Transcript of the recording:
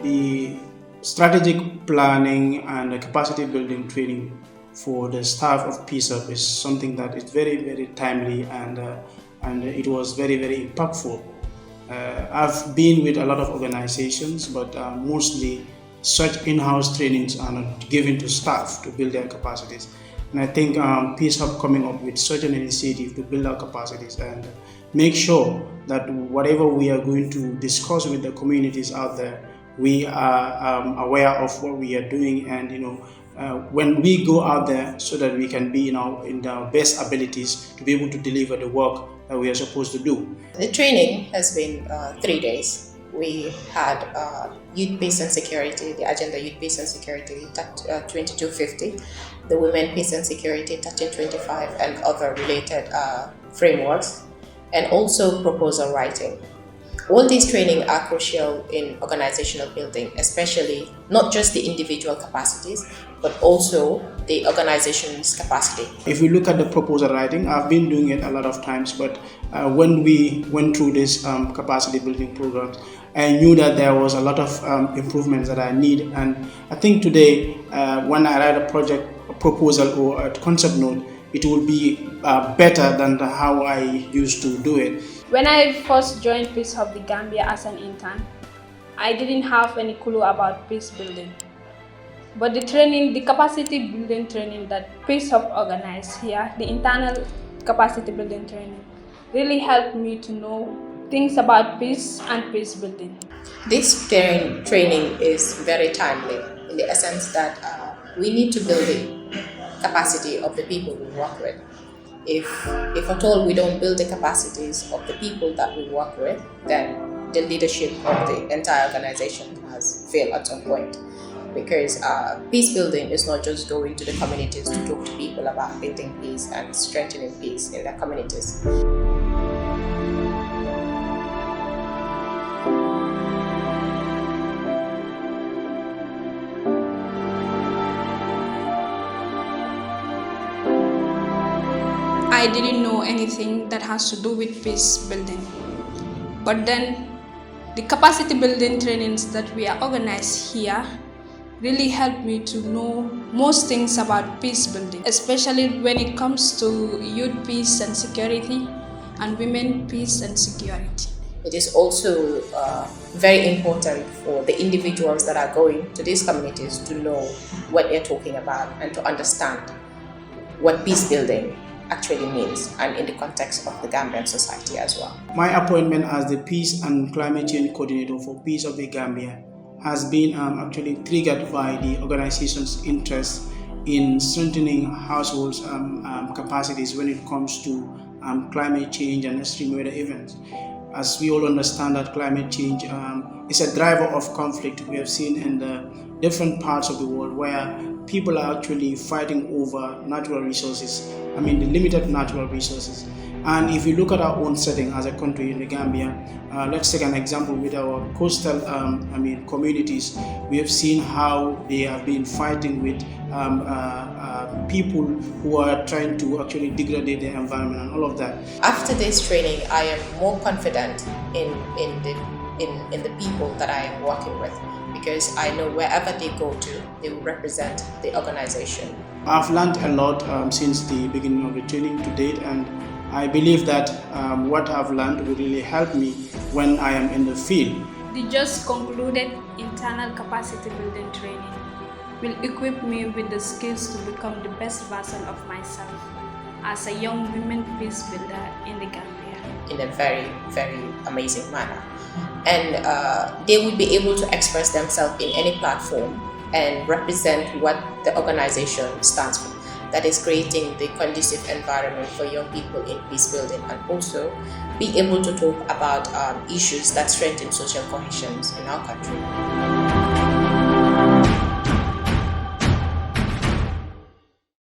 the strategic planning and the capacity building training for the staff of PSUP is something that is very, very timely, and it was very, very impactful. I've been with a lot of organizations, but mostly such in-house trainings are not given to staff to build their capacities. And I think PSUP coming up with such an initiative to build our capacities and make sure that whatever we are going to discuss with the communities out there, we are aware of what we are doing, and when we go out there, so that we can be in our best abilities to be able to deliver the work that we are supposed to do. The training has been 3 days. We had youth peace and security, the agenda youth peace and security 2250, the women peace and security 1325, and other related frameworks, and also proposal writing. All these training are crucial in organizational building, especially not just the individual capacities, but also the organization's capacity. If we look at the proposal writing, I've been doing it a lot of times, but when we went through this capacity building programs, I knew that there was a lot of improvements that I need. And I think today, when I write a proposal or a concept note, it will be better than how I used to do it. When I first joined Peace Hub the Gambia as an intern, I didn't have any clue about peace building. But the capacity building training that Peace Hub organized here, the internal capacity building training, really helped me to know things about peace and peace building. This training is very timely in the essence that we need to build the capacity of the people we work with. If at all we don't build the capacities of the people that we work with, then the leadership of the entire organization has failed at some point. Because peace building is not just going to the communities to talk to people about building peace and strengthening peace in their communities. I didn't know anything that has to do with peace building. But then the capacity building trainings that we are organized here really helped me to know most things about peace building, especially when it comes to youth peace and security and women peace and security. It is also very important for the individuals that are going to these communities to know what they're talking about and to understand what peace building actually means, and in the context of the Gambian society as well. My appointment as the Peace and Climate Change Coordinator for Peace of the Gambia has been actually triggered by the organization's interest in strengthening households' capacities when it comes to climate change and extreme weather events. As we all understand that climate change is a driver of conflict. We have seen in the different parts of the world where people are actually fighting over natural resources, the limited natural resources. And if you look at our own setting as a country in the Gambia, let's take an example with our coastal communities. We have seen how they have been fighting with people who are trying to actually degrade their environment and all of that. After this training, I am more confident in the people that I am working with, because I know wherever they go to, they will represent the organization. I've learned a lot since the beginning of the training to date, and I believe that what I've learned will really help me when I am in the field. The just concluded internal capacity building training will equip me with the skills to become the best version of myself as a young women peace builder in the Gambia. In a very, very amazing manner. And they will be able to express themselves in any platform and represent what the organization stands for. That is creating the conducive environment for young people in peace building, and also be able to talk about issues that strengthen social cohesion in our country.